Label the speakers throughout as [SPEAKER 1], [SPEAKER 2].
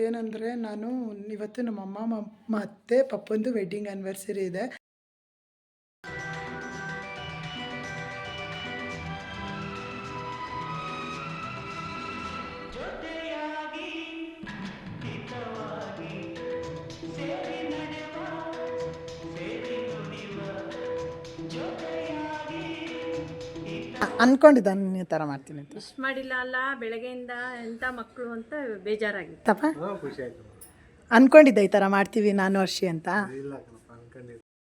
[SPEAKER 1] ಏನಂದರೆ ನಾನು ಇವತ್ತು ನಮ್ಮಮ್ಮ ಮತ್ತು ಪಪ್ಪಂದು ವೆಡ್ಡಿಂಗ್ ಆ್ಯನಿವರ್ಸರಿ ಇದೆ. ಅನ್ಕೊಂಡಿದ್ದಾನೆ ಈ ಥರ ಮಾಡ್ತೀನಿ ಅಂತ.
[SPEAKER 2] ವಿಶ್ ಮಾಡಿಲ್ಲ ಅಲ್ಲ, ಬೆಳಗ್ಗೆಯಿಂದ ಎಂಥ ಮಕ್ಕಳು ಅಂತ ಬೇಜಾರಾಗಿತ್ತು.
[SPEAKER 1] ತಪ್ಪ ಅನ್ಕೊಂಡಿದ್ದೆ ಈ ಥರ ಮಾಡ್ತೀವಿ ನಾನು ವರ್ಷಿ ಅಂತ.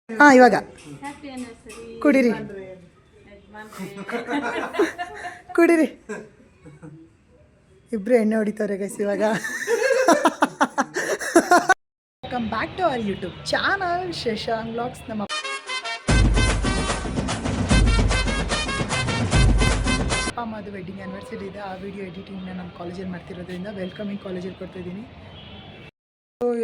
[SPEAKER 1] ಹಾಂ, ಇವಾಗ
[SPEAKER 2] ಹ್ಯಾಪಿ ಆನಿವರ್ಸರಿ.
[SPEAKER 1] ಕುಡೀರಿ ಕುಡೀರಿ. ಇಬ್ಬರು ಎಣ್ಣೆ ಹೊಡಿತಾರೆ ಗೈಸ್ ಇವಾಗ. Welcome back to our YouTube channel Shashank vlogs. ನಮ್ಮ ಅಪ್ಪ ಅಮ್ಮದು ವೆಡ್ಡಿಂಗ್ ಆ್ಯನಿವರ್ಸರಿ ಇದೆ. ಆ ವಿಡಿಯೋ ಎಡಿಟಿಂಗ್ನ ನಾನು ಕಾಲೇಜಲ್ಲಿ ಮಾಡ್ತಿರೋದ್ರಿಂದ ವೆಲ್ಕಮಿಂಗ್ ಕಾಲೇಜಲ್ಲಿ ಕೊಡ್ತಾಯಿದ್ದೀನಿ.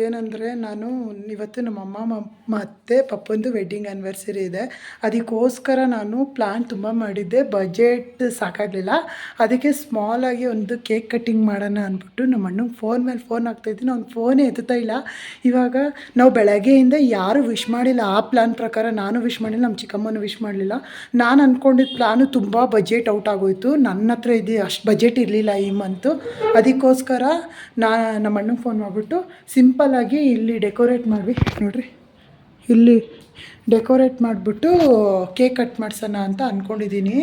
[SPEAKER 1] ಏನಂದರೆ ನಾನು ಇವತ್ತು ನಮ್ಮಮ್ಮ ಮತ್ತು ಪಪ್ಪಂದು ವೆಡ್ಡಿಂಗ್ ಆ್ಯನಿವರ್ಸರಿ ಇದೆ. ಅದಕ್ಕೋಸ್ಕರ ನಾನು ಪ್ಲ್ಯಾನ್ ತುಂಬ ಮಾಡಿದ್ದೆ, ಬಜೆಟ್ ಸಾಕಾಗಲಿಲ್ಲ. ಅದಕ್ಕೆ ಸ್ಮಾಲಾಗಿ ಒಂದು ಕೇಕ್ ಕಟ್ಟಿಂಗ್ ಮಾಡೋಣ ಅಂದ್ಬಿಟ್ಟು ನಮ್ಮ ಅಣ್ಣಂಗೆ ಫೋನ್ ಮೇಲೆ ಫೋನ್ ಆಗ್ತಾಯಿದ್ದೀನಿ. ಅವ್ನು ಫೋನೇ ಎತ್ತುತ್ತಾ ಇಲ್ಲ. ಇವಾಗ ನಾವು ಬೆಳಗ್ಗೆಯಿಂದ ಯಾರೂ ವಿಶ್ ಮಾಡಿಲ್ಲ. ಆ ಪ್ಲ್ಯಾನ್ ಪ್ರಕಾರ ನಾನು ವಿಶ್ ಮಾಡಿಲ್ಲ, ನಮ್ಮ ಚಿಕ್ಕಮ್ಮನೂ ವಿಶ್ ಮಾಡಲಿಲ್ಲ. ನಾನು ಅಂದ್ಕೊಂಡಿದ್ದ ಪ್ಲ್ಯಾನು ತುಂಬ ಬಜೆಟ್ ಔಟ್ ಆಗೋಯಿತು. ನನ್ನ ಹತ್ರ ಇದು ಅಷ್ಟು ಬಜೆಟ್ ಇರಲಿಲ್ಲ ಈ ಮಂತು. ಅದಕ್ಕೋಸ್ಕರ ನಮ್ಮ ಅಣ್ಣಂಗೆ ಫೋನ್ ಮಾಡಿಬಿಟ್ಟು ಸಿಂಪಲ್ಲಾಗಿ ಇಲ್ಲಿ ಡೆಕೋರೇಟ್ ಮಾಡಿ ನೋಡಿರಿ, ಇಲ್ಲಿ ಡೆಕೋರೇಟ್ ಮಾಡಿಬಿಟ್ಟು ಕೇಕ್ ಕಟ್ ಮಾಡಿಸೋಣ ಅಂತ ಅಂದ್ಕೊಂಡಿದ್ದೀನಿ.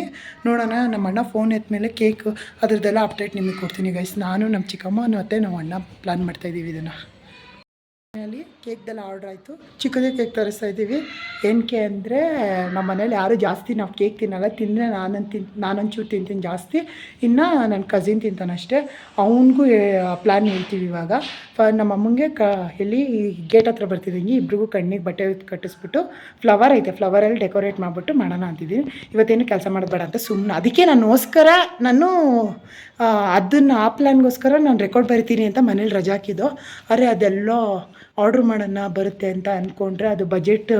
[SPEAKER 1] ನೋಡೋಣ, ನಮ್ಮ ಅಣ್ಣ ಫೋನ್ ಎತ್ತ ಮೇಲೆ ಕೇಕ್ ಅದ್ರದ್ದೆಲ್ಲ ಅಪ್ಡೇಟ್ ನಿಮಗೆ ಕೊಡ್ತೀನಿ ಗೈಸ್. ನಾನು ನಮ್ಮ ಚಿಕ್ಕಮ್ಮ ಮತ್ತು ನಮ್ಮ ಅಣ್ಣ ಪ್ಲ್ಯಾನ್ ಮಾಡ್ತಾಯಿದ್ದೀವಿ ಇದನ್ನು. ಮನೆಯಲ್ಲಿ ಕೇಕ್ದೆಲ್ಲ ಆರ್ಡ್ರ್ ಆಯಿತು. ಚಿಕ್ಕದೇ ಕೇಕ್ ತರಿಸ್ತಾ ಇದ್ದೀವಿ. ಏನಕ್ಕೆ ಅಂದರೆ ನಮ್ಮ ಮನೇಲಿ ಯಾರೂ ಜಾಸ್ತಿ ನಾವು ಕೇಕ್ ತಿನ್ನಲ್ಲ. ತಿಂದರೆ ನಾನೊಂಚೂರು ತಿಂತೀನಿ ಜಾಸ್ತಿ, ಇನ್ನು ನನ್ನ ಕಸಿನ್ ತಿಂತಾನಷ್ಟೇ. ಅವನಿಗೂ ಪ್ಲ್ಯಾನ್ ಹೇಳ್ತೀವಿ ಇವಾಗ. ನಮ್ಮ ಅಮ್ಮಂಗೆ ಎಲ್ಲಿ ಗೇಟ್ ಹತ್ರ ಬರ್ತಿದ್ದೀನಿ, ಇಬ್ರಿಗೂ ಕಣ್ಣಿಗೆ ಬಟ್ಟೆ ಕಟ್ಟಿಸ್ಬಿಟ್ಟು ಫ್ಲವರ್ ಐತೆ, ಫ್ಲವರಲ್ಲಿ ಡೆಕೋರೇಟ್ ಮಾಡಿಬಿಟ್ಟು ಮಾಡೋಣ ಅಂತಿದ್ದೀನಿ. ಇವತ್ತೇನು ಕೆಲಸ ಮಾಡಬೇಡ ಅಂತ ಸುಮ್ಮನೆ, ಅದಕ್ಕೆ ನಾನು ಅದನ್ನು ಆ ಪ್ಲ್ಯಾನ್ಗೋಸ್ಕರ ನಾನು ರೆಕಾರ್ಡ್ ಬರಿತೀನಿ ಅಂತ ಮನೇಲಿ ರಜಾ ಹಾಕಿದ್ದು. ಅರೆ ಅದೆಲ್ಲೋ ಆರ್ಡ್ರ್ ಮಾಡೋಣ ಬರುತ್ತೆ ಅಂತ ಅಂದ್ಕೊಂಡ್ರೆ ಅದು ಬಜೆಟ್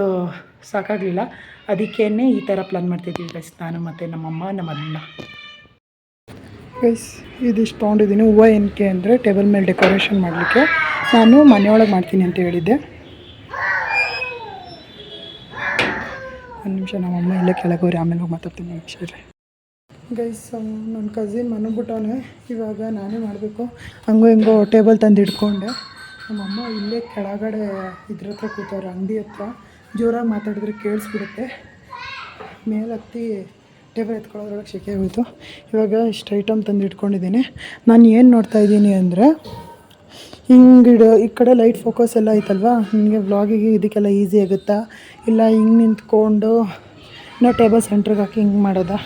[SPEAKER 1] ಸಾಕಾಗಲಿಲ್ಲ. ಅದಕ್ಕೇ ಈ ಥರ ಪ್ಲ್ಯಾನ್ ಮಾಡ್ತಿದ್ದೀವಿ ಗೈಸ್, ನಾನು ಮತ್ತು ನಮ್ಮಮ್ಮ ನಮ್ಮ ಅಣ್ಣ. ಗೈಸ್ ಇದಿಷ್ಟು ತೊಗೊಂಡಿದ್ದೀನಿ. ಹೂವು ಏನಕ್ಕೆ ಅಂದರೆ ಟೇಬಲ್ ಮೇಲೆ ಡೆಕೋರೇಷನ್ ಮಾಡಲಿಕ್ಕೆ. ನಾನು ಮನೆಯೊಳಗೆ ಮಾಡ್ತೀನಿ ಅಂತ ಹೇಳಿದ್ದೆ. ಒಂದು ನಿಮಿಷ, ನಮ್ಮಮ್ಮ ಇಲ್ಲೇ ಕೆಳಗೋರಿ, ಆಮೇಲೆ ಹೋಗಿ ಮಾತಾಡ್ತೀನಿ. ನಿಮಿಷ ರೀ ಗೈಸ್. ನನ್ನ ಕಸಿನ್ ಮನಗ್ಬಿಟ್ಟವನೆ, ಇವಾಗ ನಾನೇ ಮಾಡಬೇಕು. ಹಂಗೋ ಹಿಂಗೋ ಟೇಬಲ್ ತಂದು ಇಟ್ಕೊಂಡೆ. ನಮ್ಮಮ್ಮ ಇಲ್ಲೇ ಕೆಳಗಡೆ ಇದ್ರ ಹತ್ರ ಕೂತವ್ರೆ, ಅಂಗಡಿ ಹತ್ರ. ಜೋರಾಗಿ ಮಾತಾಡಿದ್ರೆ ಕೇಳಿಸ್ಬಿಡುತ್ತೆ. ಮೇಲೆ ಹತ್ತಿ ಟೇಬಲ್ ಎತ್ಕೊಳ್ಳೋದ್ರೊಳಗೆ ಶೆಕೆ ಹೋಯಿತು. ಇವಾಗ ಇಷ್ಟು ಐಟಮ್ ತಂದು ಇಟ್ಕೊಂಡಿದ್ದೀನಿ. ನಾನು ಏನು ನೋಡ್ತಾಯಿದ್ದೀನಿ ಅಂದರೆ, ಹಿಂಗಿಡು ಈ ಕಡೆ ಲೈಟ್ ಫೋಕಸ್ ಎಲ್ಲ ಐತಲ್ವಾ, ನಿಮಗೆ ವ್ಲಾಗಿಗೆ ಇದಕ್ಕೆಲ್ಲ ಈಸಿ ಆಗುತ್ತಾ, ಇಲ್ಲ ಹಿಂಗೆ ನಿಂತ್ಕೊಂಡು ನಾವು ಟೇಬಲ್ ಸೆಂಟ್ರಿಗೆ ಹಾಕಿ ಹಿಂಗೆ ಮಾಡೋದಾ,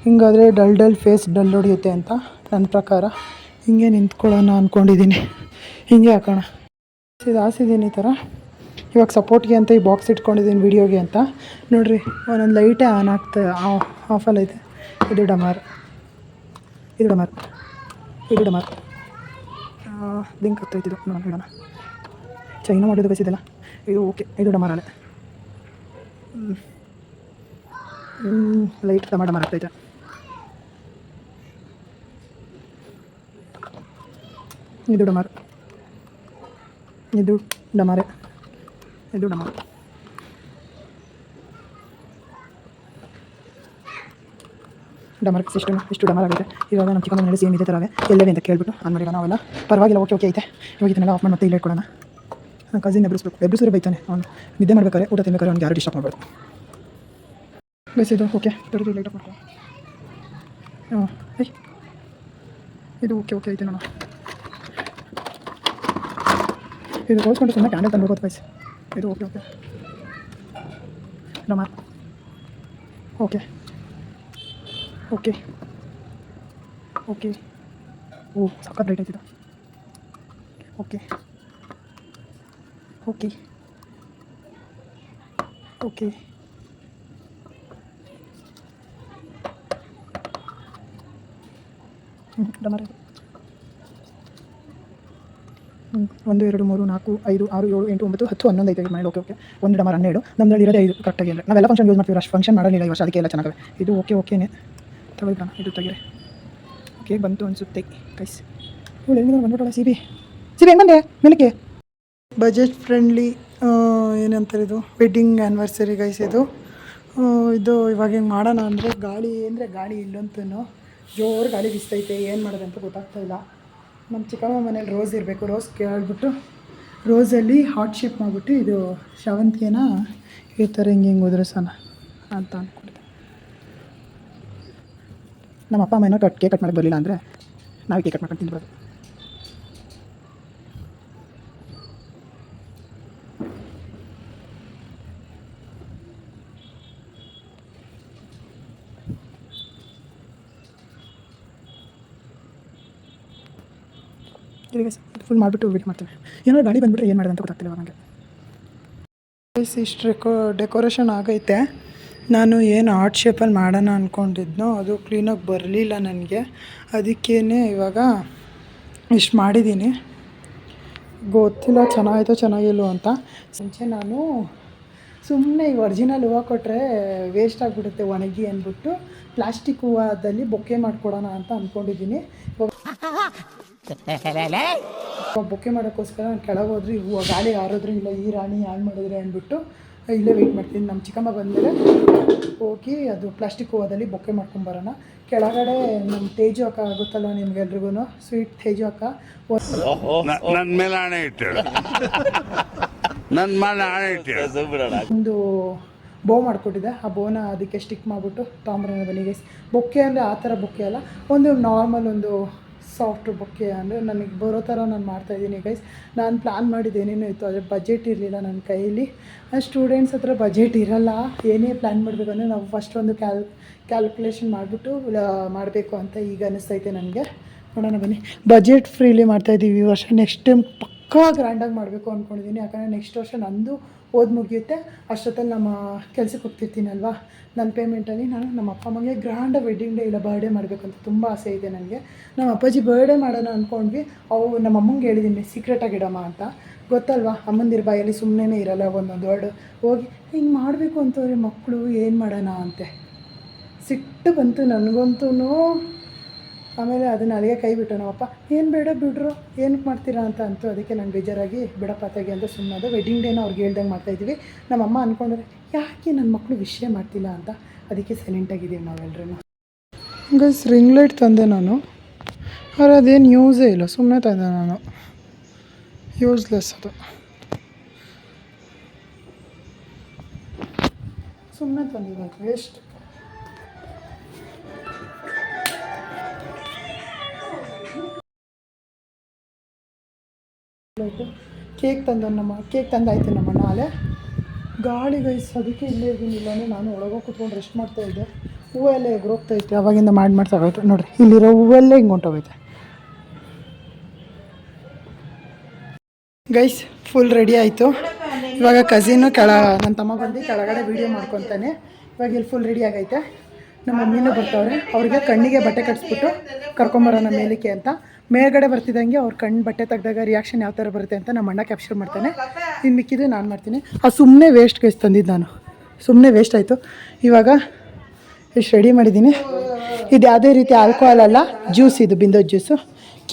[SPEAKER 1] ಹಿಂಗಾದರೆ ಡಲ್ ಫೇಸ್ ಡಲ್ ಹೊಡಿಯುತ್ತೆ ಅಂತ ನನ್ನ ಪ್ರಕಾರ ಹಿಂಗೆ ನಿಂತ್ಕೊಳ್ಳೋಣ ಅಂದ್ಕೊಂಡಿದ್ದೀನಿ. ಹಿಂಗೆ ಹಾಕೋಣ. ಇದು ಹಾಸಿದ್ದೀನಿ ಈ ಥರ. ಇವಾಗ ಸಪೋರ್ಟ್ಗೆ ಅಂತ ಈ ಬಾಕ್ಸ್ ಇಟ್ಕೊಂಡಿದ್ದೀನಿ ವೀಡಿಯೋಗೆ ಅಂತ. ನೋಡಿರಿ, ಒಂದೊಂದು ಲೈಟೇ ಆನ್ ಆಗ್ತಾ ಆಫಲ್ಲಿ ಐತೆ. ಇದು ಡಮಾರ್, ಇದು ಡಮಾರ್, ಇದು ಡಮಾರ್. ಲಿಂಕ್ ಆಗ್ತಾಯ್ತಿದ್ದು ನೋಡೋಣ. ಚೈನ ಮಾಡೋದು ಬಸಿದಲ್ಲ ಇದು. ಓಕೆ, ಇದು ಡಮಾರಲ್ಲೇ ಲೈಟ್ ಡಮಾರ್ ಆಗ್ತೈತೆ. ಇದು ಡಮಾರ್, ಇದು ಡಮಾರೆ, ಇದು ಡಮಾರ್. ಡಮಾರ್ ಸಿಸ್ಟಮ್ ಇಷ್ಟು ಡಮಾರ್ ಆಗುತ್ತೆ. ಇವಾಗ ನಮ್ಮ ಚಿಕ್ಕಮ್ಮ ಮನೇಲಿ ಸೇಮ್ ಇದೇ ಥರವೇ ಎಲ್ಲವೇ ಅಂತ ಕೇಳ್ಬಿಟ್ಟು ಆನ್ ಮಾಡಿಲ್ಲ ನಾವೆಲ್ಲ. ಪರವಾಗಿಲ್ಲ, ಓಕೆ ಐತೆ. ಇವಾಗ ಇದನ್ನೆಲ್ಲ ಆಫ್ ಮಾಡಿ ಮತ್ತೆ ಇಲ್ಲೇ ಇಟ್ಕೊಳ್ಳೋಣ. ನನ್ನ ಕಸಿನ್ ಎಬ್ಬಿಸ್ರು ಬೈತಾನೆ. ಅವ್ನು ನಿದ್ದೆ ಮಾಡ್ಬೇಕಾರೆ, ಊಟ ತಿನ್ಬೇಕಾದ್ರೆ ಅವ್ನಿಗೆ ಯಾರು ಡಿಸ್ಟರ್ಬ್ ಮಾಡಬಾರ್ದು. ಇದು ಓಕೆ, ತೊಡೆದು ಲೈಟ್ ಆಫ್ ಮಾಡ್ಕೊ. ಹಾಂ, ಇದು ಓಕೆ ಐತೆ ನೋಡೋಣ. ಇದು ತೋರಿಸ್ಕೊಂಡು ಸುಮ್ಮನೆ ಕ್ಯಾಂಡಲ್ ತಂದ್ಬಿಡ್ಬೋದು ಗೈಸ್. ಇದು ಓಕೆ ಡಮಾರ್. ಓಕೆ ಓ ಸಖತ್ ಲೈಟ್ ಐತಿದ್ದು. ಓಕೆ ಡಮಾರ್. 1 2 3 4 5 6 7 8 9 10 11 ಐತೆ ಮನೇಲಿ. ಓಕೆ ಒಂದು ಡಮಾರ್ 12. ನಮ್ಮಲ್ಲಿ ಇರೋದೇ 5 ಕರೆಕ್ಟಾಗಿ. ಅಂದರೆ ನಾವೆಲ್ಲ ಫಂಕ್ಷನ್ ಯೂಸ್ ಮಾಡ್ತೀವಿ, ಅಷ್ಟು ಫಂಕ್ಷನ್ ಮಾಡಲಿಲ್ಲ ಈ ವರ್ಷ, ಅದಕ್ಕೆ ಎಲ್ಲ ಚೆನ್ನಾಗವೆ. ಇದು ಓಕೆನೇ ತಗೊಳ್ತಾನ. ಇದು ತೆಗೀರಿ. ಕೇಕ್ ಬಂತು ಅನಿಸುತ್ತೆ ಗೈಸ್. ಇವಳು ಎಲ್ಲಿಂದ ಬಂದ್ಬಿಟ್ಟಲ್ಲ. ಸರಿ ಬಂದೆ ಮೇಲಕ್ಕೆ. ಬಜೆಟ್ ಫ್ರೆಂಡ್ಲಿ ಏನಂತಾರೆ ಇದು ವೆಡ್ಡಿಂಗ್ ಆ್ಯನಿವರ್ಸರಿ ಗೈಸ್ ಇದು. ಇದು ಇವಾಗ ಹಿಂಗೆ ಮಾಡೋಣ ಅಂದರೆ ಗಾಳಿ ಇಲ್ಲಂತೂ ಜೋರು ಗಾಳಿ ಬಿಸ್ತೈತೆ, ಏನು ಮಾಡೋದಂತ ಗೊತ್ತಾಗ್ತಾಯಿಲ್ಲ. ನಮ್ಮ ಚಿಕ್ಕಮ್ಮ ಮನೇಲಿ ರೋಸ್ ಇರಬೇಕು, ರೋಸ್ ಕೇಳ್ಬಿಟ್ಟು ರೋಸಲ್ಲಿ ಹಾರ್ಟ್ ಶೇಪ್ ಮಾಡಿಬಿಟ್ಟು ಇದು ಶಾವಂತಿಗೆನ ಈ ಥರ ಹಿಂಗೆ ಉದುರಿಸೋಣ ಅಂತ ಅಂದ್ಕೊಂಡಿದ್ದೆ. ನಮ್ಮ ಅಪ್ಪ ಅಮ್ಮ ಏನೋ ಕೇಕ್ ಕಟ್ ಮಾಡೋಕ್ಕೆ ಬರಲಿಲ್ಲ ಅಂದರೆ ನಾವು ಕೇಕ್ ಕಟ್ ಮಾಡ್ಕೊಂಡು ತಿನ್ಬೋದು. ಫುಲ್ ಮಾಡಿಬಿಟ್ಟು ವೇಟ್ ಮಾಡ್ತೇನೆ. ಏನೋ ಗಾಳಿ ಬಂದುಬಿಟ್ರೆ ಏನು ಮಾಡೋದು ಅಂತ ಗೊತ್ತಾಗ್ತಿಲ್ಲ ನನಗೆ. ಇಷ್ಟು ಡೆಕೋರೇಷನ್ ಆಗೈತೆ. ನಾನು ಏನು ಆರ್ಟ್ ಶೇಪಲ್ಲಿ ಮಾಡೋಣ ಅಂದ್ಕೊಂಡಿದ್ನೋ ಅದು ಕ್ಲೀನಾಗಿ ಬರಲಿಲ್ಲ ನನಗೆ. ಅದಕ್ಕೇ ಇವಾಗ ಇಷ್ಟು ಮಾಡಿದ್ದೀನಿ. ಗೊತ್ತಿಲ್ಲ ಚೆನ್ನಾಗಿತ್ತೋ ಚೆನ್ನಾಗಿಲ್ವೋ ಅಂತ. ಮುಂಚೆ ನಾನು ಸುಮ್ಮನೆ ಈ ಒರಿಜಿನಲ್ ಹೂವು ಕೊಟ್ಟರೆ ವೇಸ್ಟ್ ಆಗಿಬಿಡುತ್ತೆ ಒಣಗಿ ಅಂದ್ಬಿಟ್ಟು ಪ್ಲಾಸ್ಟಿಕ್ ಹೂವದಲ್ಲಿ ಬೊಕ್ಕೆ ಮಾಡಿಕೊಡೋಣ ಅಂತ ಅಂದ್ಕೊಂಡಿದ್ದೀನಿ. ಬೊಕ್ಕೆ ಮಾಡೋಕ್ಕೋಸ್ಕರ ನಾನು ಕೆಳಗೆ ಹೋದ್ರೆ ಹೂವು ಗಾಳಿ ಹಾರಿದ್ರೆ ಇಲ್ಲ ಈ ರಾಣಿ ಹಾಳು ಮಾಡಿದ್ರೆ ಅಂದ್ಬಿಟ್ಟು ಇಲ್ಲೇ ವೆಯ್ಟ್ ಮಾಡ್ತೀನಿ. ನಮ್ಮ ಚಿಕ್ಕಮ್ಮ ಬಂದಮೇಲೆ ಹೋಗಿ ಅದು ಪ್ಲಾಸ್ಟಿಕ್ ಹೂವದಲ್ಲಿ ಬೊಕ್ಕೆ ಮಾಡ್ಕೊಂಬರೋಣ. ಕೆಳಗಡೆ ನಮ್ಮ ತೇಜು ಅಕ್ಕ ಗೊತ್ತಲ್ಲ ನಿಮ್ಗೆಲ್ರಿಗೂ, ಸ್ವೀಟ್ ತೇಜು ಅಕ್ಕ
[SPEAKER 3] ನನ್ನ ಮೇಲೆ ಆಣೆ ಇಟ್ಟಳು, ನನ್ನ ಮೇಲೆ ಆಣೆ ಇಟ್ಟಳು.
[SPEAKER 1] ಒಂದು ಬೋ ಮಾಡಿಕೊಟ್ಟಿದ್ದೆ. ಆ ಬೋನ ಅದಕ್ಕೆ ಸ್ಟಿಕ್ ಮಾಡಿಬಿಟ್ಟು ತಾಮ್ರನ ಬನ್ನಿಗೆ ಬೊಕ್ಕೆ ಅಂದರೆ ಆ ಥರ ಬೊಕ್ಕೆ ಅಲ್ಲ, ಒಂದು ನಾರ್ಮಲ್ ಒಂದು ಸಾಫ್ಟ್ ಬೊಕ್ಕೆ ಅಂದರೆ ನನಗೆ ಬರೋ ಥರ ನಾನು ಮಾಡ್ತಾಯಿದ್ದೀನಿ ಗೈಸ್. ನಾನು ಪ್ಲ್ಯಾನ್ ಮಾಡಿದ್ದೇನೇನೋ ಇತ್ತು, ಆದರೆ ಬಜೆಟ್ ಇರಲಿಲ್ಲ ನನ್ನ ಕೈಯಲ್ಲಿ. ಸ್ಟೂಡೆಂಟ್ಸ್ ಹತ್ರ ಬಜೆಟ್ ಇರೋಲ್ಲ. ಏನೇ ಪ್ಲ್ಯಾನ್ ಮಾಡಬೇಕಂದ್ರೆ ನಾವು ಫಸ್ಟ್ ಒಂದು ಕ್ಯಾಲ್ಕುಲೇಷನ್ ಮಾಡಿಬಿಟ್ಟು ಮಾಡಬೇಕು ಅಂತ ಈಗ ಅನ್ನಿಸ್ತೈತೆ ನನಗೆ. ನೋಡೋಣ ಬನ್ನಿ. ಬಜೆಟ್ ಫ್ರೀಲಿ ಮಾಡ್ತಾಯಿದ್ದೀವಿ ಈ ವರ್ಷ. ನೆಕ್ಸ್ಟ್ ಟೈಮ್ ಪಕ್ಕಾ ಗ್ರ್ಯಾಂಡಾಗಿ ಮಾಡಬೇಕು ಅಂದ್ಕೊಂಡಿದ್ದೀನಿ. ಯಾಕಂದರೆ ನೆಕ್ಸ್ಟ್ ವರ್ಷ ನಂದು ಓದಿ ಮುಗಿಯುತ್ತೆ. ಅಷ್ಟೊತ್ತಲ್ಲಿ ನಮ್ಮ ಕೆಲ್ಸಕ್ಕೆ ಹೋಗ್ತಿರ್ತೀನಲ್ವ, ನನ್ನ ಪೇಮೆಂಟಲ್ಲಿ ನಾನು ನಮ್ಮ ಅಪ್ಪ ಅಮ್ಮಗೆ ಗ್ರ್ಯಾಂಡಾಗಿ ವೆಡ್ಡಿಂಗ್ ಡೇ ಇಲ್ಲ ಬರ್ಡೇ ಮಾಡಬೇಕು ಅಂತ ತುಂಬ ಆಸೆ ಇದೆ ನನಗೆ. ನಮ್ಮ ಅಪ್ಪಾಜಿ ಬರ್ಡೇ ಮಾಡೋಣ ಅಂದ್ಕೊಂಡ್ವಿ. ನಮ್ಮ ಅಮ್ಮಂಗೆ ಹೇಳಿದ್ದೀನಿ ಸೀಕ್ರೆಟಾಗಿ ಇಡಮ್ಮ ಅಂತ. ಗೊತ್ತಲ್ವಾ ಅಮ್ಮಂದಿರ ಬಾಯಲ್ಲಿ ಸುಮ್ಮನೆ ಇರಲ್ಲ ಒಂದೊಂದು ವರ್ಡ್. ಹೋಗಿ ಹಿಂಗೆ ಮಾಡಬೇಕು ಅಂತವ್ರೆ ಮಕ್ಕಳು, ಏನು ಮಾಡೋಣ ಅಂತೆ ಸಿಟ್ಟು ಬಂತು ನನಗಂತೂ. ಆಮೇಲೆ ಅದನ್ನು ಅಲ್ಲಿಗೆ ಕೈ ಬಿಟ್ಟು ನಮ್ಮಪ್ಪ ಏನು ಬೇಡ ಬಿಡ್ರು ಏನಕ್ಕೆ ಮಾಡ್ತೀರಾ ಅಂತ ಅಂತು. ಅದಕ್ಕೆ ನಾನು ಬೇಜಾರಾಗಿ ಬಿಡಪ್ಪ ತೆಗೆ ಅಂತ ಸುಮ್ಮನೆ ವೆಡ್ಡಿಂಗ್ ಡೇನ ಅವ್ರಿಗೆ ಹೇಳ್ದಂಗೆ ಮಾಡ್ತಾಯಿದ್ವಿ. ನಮ್ಮಮ್ಮ ಅಂದ್ಕೊಂಡ್ರೆ ಯಾಕೆ ನನ್ನ ಮಕ್ಕಳು ವಿಷಯ ಮಾಡ್ತಿಲ್ಲ ಅಂತ, ಅದಕ್ಕೆ ಸೈಲೆಂಟಾಗಿದ್ದೀವಿ ನಾವೆಲ್ಲರೂ. ಗೈಸ್ ರಿಂಗ್ ಲೈಟ್ ತಂದೆ ನಾನು, ಆದರೆ ಅದೇನು ಯೂಸೇ ಇಲ್ಲ, ಸುಮ್ಮನೆ ತಂದೆ ನಾನು, ಯೂಸ್ಲೆಸ್ ಅದು, ಸುಮ್ಮನೆ ತಂದಿದ್ದು ವೇಸ್ಟ್. ಕೇಕ್ ತಂದಾಯ್ತು ನಮ್ಮ ನಾಳೆ. ಗಾಳಿ ಗೈಸ್ ಅದಕ್ಕೆ ಇಲ್ಲೇ ಇದ್ದೀನಿ. ಇಲ್ಲಾಂದರೆ ನಾನು ಒಳಗೋಗಿ ಕೂತ್ಕೊಂಡು ರೆಸ್ಟ್ ಮಾಡ್ತಾಯಿದ್ದೆ. ಹೂವೆಲ್ಲ ಎಗ್ರೋಗ್ತೈತೆ ಅವಾಗಿಂದ ಮಾಡ್ತಾಗೋಯ್ತು ನೋಡಿರಿ. ಇಲ್ಲಿರೋ ಹೂವೆಲ್ಲ ಹಿಂಗೆ ಹೊಂಟೋಗೈತೆ ಗೈಸ್. ಫುಲ್ ರೆಡಿ ಆಯಿತು. ಇವಾಗ ಕಸಿನ್ನು ನನ್ನ ತಮ್ಮ ಬಂದು ಕೆಳಗಡೆ ವೀಡಿಯೋ ಮಾಡ್ಕೊತಾನೆ. ಇವಾಗ ಇಲ್ಲಿ ಫುಲ್ ರೆಡಿ ಆಗೈತೆ. ನಮ್ಮ ಮಮ್ಮಿನೂ ಬರ್ತಾವ್ರೆ. ಅವ್ರಿಗೆ ಕಣ್ಣಿಗೆ ಬಟ್ಟೆ ಕಟ್ಸ್ಬಿಟ್ಟು ಕರ್ಕೊಂಬರೋಣ ಮೇಲಕ್ಕೆ ಅಂತ. ಮೇಲ್ಗಡೆ ಬರ್ತಿದ್ದಂಗೆ ಅವ್ರ ಕಣ್ಣು ಬಟ್ಟೆ ತೆಗ್ದಾಗ ರಿಯಾಕ್ಷನ್ ಯಾವ ಥರ ಬರುತ್ತೆ ಅಂತ ನಮ್ಮ ಅಣ್ಣ ಕ್ಯಾಪ್ಚರ್ ಮಾಡ್ತಾನೆ. ಇನ್ನು ಮಿಕ್ಕಿದ್ರೆ ನಾನು ಮಾಡ್ತೀನಿ. ಸುಮ್ಮನೆ ವೇಸ್ಟ್ ಗೈಸ್ ತಂದಿದ್ದು ನಾನು, ಸುಮ್ಮನೆ ವೇಸ್ಟ್ ಆಯಿತು. ಇವಾಗ ಎಷ್ಟು ರೆಡಿ ಮಾಡಿದ್ದೀನಿ. ಇದು ಯಾವುದೇ ರೀತಿ ಆಲ್ಕೋಹಾಲ್ ಅಲ್ಲ, ಜ್ಯೂಸ್ ಇದು, ಬಿಂದೋ ಜ್ಯೂಸು.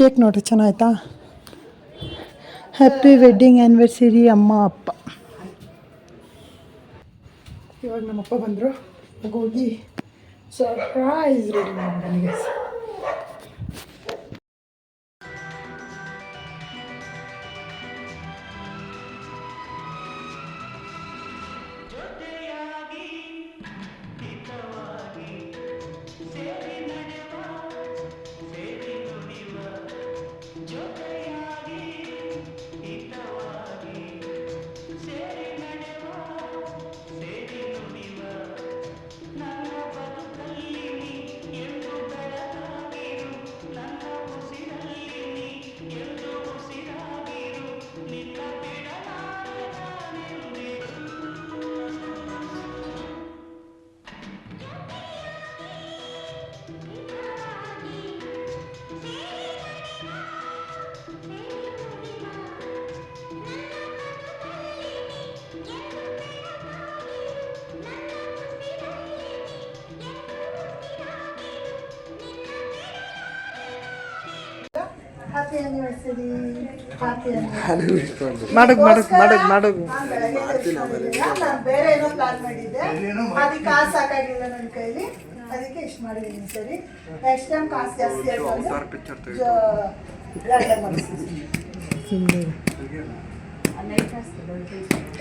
[SPEAKER 1] ಕೇಕ್ ನೋಡಿರಿ ಚೆನ್ನಾಯ್ತಾ. ಹ್ಯಾಪಿ ವೆಡ್ಡಿಂಗ್ ಆ್ಯನಿವರ್ಸರಿ ಅಮ್ಮ ಅಪ್ಪ. ಇವಾಗ ನಮ್ಮಪ್ಪ ಬಂದರು. ಹೋಗಿ ಸರ್ಪ್ರೈಸ್ ರೆಡಿ ಮಾಡಿ ಗೈಸ್. Happy anniversary. ಮಾಡೋದು ನಾನು ಬೇರೆ ಏನೋ ಪ್ಲಾನ್ ಮಾಡಿದ್ದೆ, ಅದಕ್ಕೆ ಕಾಸು ಸಾಕಾಗಿಲ್ಲ ನನ್ನ ಕೈಲಿ, ಅದಕ್ಕೆ ಇಷ್ಟು ಮಾಡಿದ್ದೀನಿ. ಸರಿ, ನೆಕ್ಸ್ಟ್ ಟೈಮ್ ಕಾಸು ಜಾಸ್ತಿ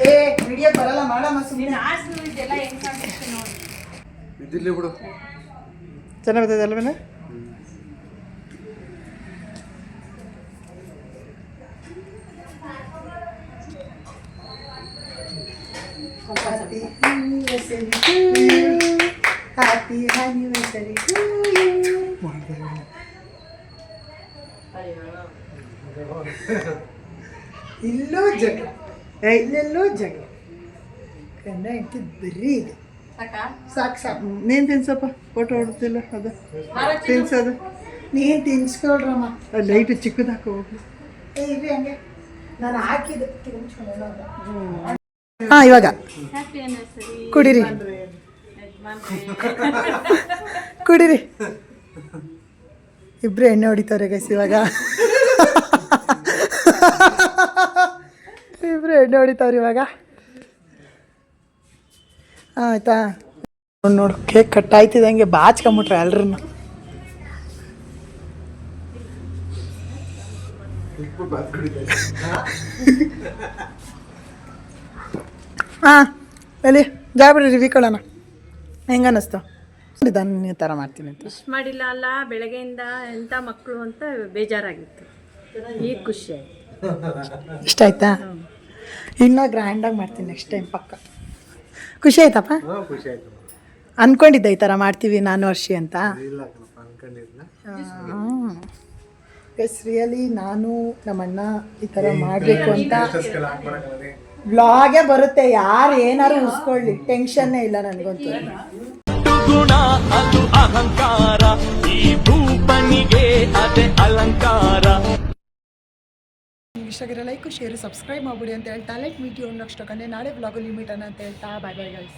[SPEAKER 1] ಏ ವಿಡಿಯೋ ಬರಲ್ಲ ಮಾಡಮ್ಮ ಸುಮ್ಮನೆ.
[SPEAKER 4] ಇದಿರ್ಲಿ ಬಿಡು.
[SPEAKER 1] ಚೆನ್ನಾಗಿ ಬರ್ತದೆ ಅಲ್ವೇನ? Happy anniversary to you. Happy anniversary to you. ಇಲ್ಲೂ ಜಗಳ, ಇಲ್ಲೆಲ್ಲೂ ಜಗಳ. ಕಣ್ಣ ಹೆಂಡತಿ ಬರೀ ಇದೆ. ಸಾಕು ಸಾಕು.
[SPEAKER 5] ನೀನು ತಿನ್ಸಪ್ಪ, ಫೋಟೋ ಹೊಡ್ತಿಲ್ಲ ಅದು ತಿನ್ಸೋದು.
[SPEAKER 1] ನೀನು ತಿನ್ಸ್ಕೊಳ್ರಮ್ಮ.
[SPEAKER 5] ಲೈಟ್ ಚಿಕ್ಕದು ಹಾಕೋ ಹೋಗ್ಲಿ.
[SPEAKER 1] ಏ ಇರ್ರಿ ಹಂಗೆ, ನಾನು ಹಾಕಿದ್ದು ಹಾಂ. ಇವಾಗ ಕುಡೀರಿ ಕುಡೀರಿ. ಇಬ್ರು ಎಣ್ಣೆ ಹೊಡಿತಾರೆ ಗೈಸ್ ಇವಾಗ. ಇಬ್ರು ಎಣ್ಣೆ ಹೊಡಿತಾವ್ರಿ ಇವಾಗ. ಆಯ್ತಾ? ನೋಡು ಕೇಕ್ ಕಟ್ ಆಯ್ತಿದೆ, ಹಂಗೆ ಬಾಚ್ಕೊಂಬಿಟ್ರೆ ಎಲ್ರೂ. ಹಾಂ ಎಲ್ಲಿ ಜಾಬಿಡ್ರಿ ರಿವಿ ಕೊಡೋಣ. ಹೆಂಗೆ ಅನ್ನಿಸ್ತು? ಈ ಥರ ಮಾಡ್ತೀನಿ ಅಂತ
[SPEAKER 2] ಇಷ್ಟು ಮಾಡಿಲ್ಲ ಅಲ್ಲ, ಬೆಳಗ್ಗೆಯಿಂದ ಎಂಥ ಮಕ್ಕಳು ಅಂತ ಬೇಜಾರಾಗಿತ್ತು. ಈಗ ಖುಷಿ ಆಯ್ತು.
[SPEAKER 1] ಇಷ್ಟ ಆಯ್ತಾ? ಇನ್ನೂ ಗ್ರ್ಯಾಂಡಾಗಿ ಮಾಡ್ತೀನಿ ನೆಕ್ಸ್ಟ್ ಟೈಮ್ ಪಕ್ಕ. ಖುಷಿ ಆಯ್ತಪ್ಪ?
[SPEAKER 4] ಖುಷಿ ಆಯ್ತು.
[SPEAKER 1] ಅಂದ್ಕೊಂಡಿದ್ದೆ ಈ ಥರ ಮಾಡ್ತೀವಿ ನಾನು ವರ್ಷಿ ಅಂತ.
[SPEAKER 4] ಇಲ್ಲ ಕಣಪ್ಪ, ಅನ್ಕೊಂಡಿದ್ನ.
[SPEAKER 1] ಎಸ್ ರಿಯಲಿ ನಾನು ನಮ್ಮಣ್ಣ ಈ ಥರ ಮಾಡಬೇಕು ಅಂತ ವ್ಲಾಗೇ ಬರುತ್ತೆ. ಯಾರು ಏನಾರು ಉಳಿಸ್ಕೊಳ್ಳಿ, ಟೆನ್ಷನ್ನೇ ಇಲ್ಲ ನನಗಂತೂ.
[SPEAKER 6] ಗುಣ ಅದು ಅಹಂಕಾರ, ಈ ಭೂಪನಿಗೆ ಅದೇ ಅಲಂಕಾರ.
[SPEAKER 1] ಇಷ್ಟ ಆಗಿರೋ ಲೈಕ್ ಶೇರ್ ಸಬ್ಸ್ಕ್ರೈಬ್ ಮಾಡ್ಬಿಡಿ ಅಂತ ಹೇಳ್ತಾ ಲೆಟ್ ಮೀಟ್ ಯು ನೆಕ್ಸ್ಟ್. ನಾಳೆ ವ್ಲಾಗಲ್ಲಿ ಮೀಟ್ ಅಂತ ಹೇಳ್ತಾ ಬಾಯ್ ಬಾಯ್ ಗೈಸ್.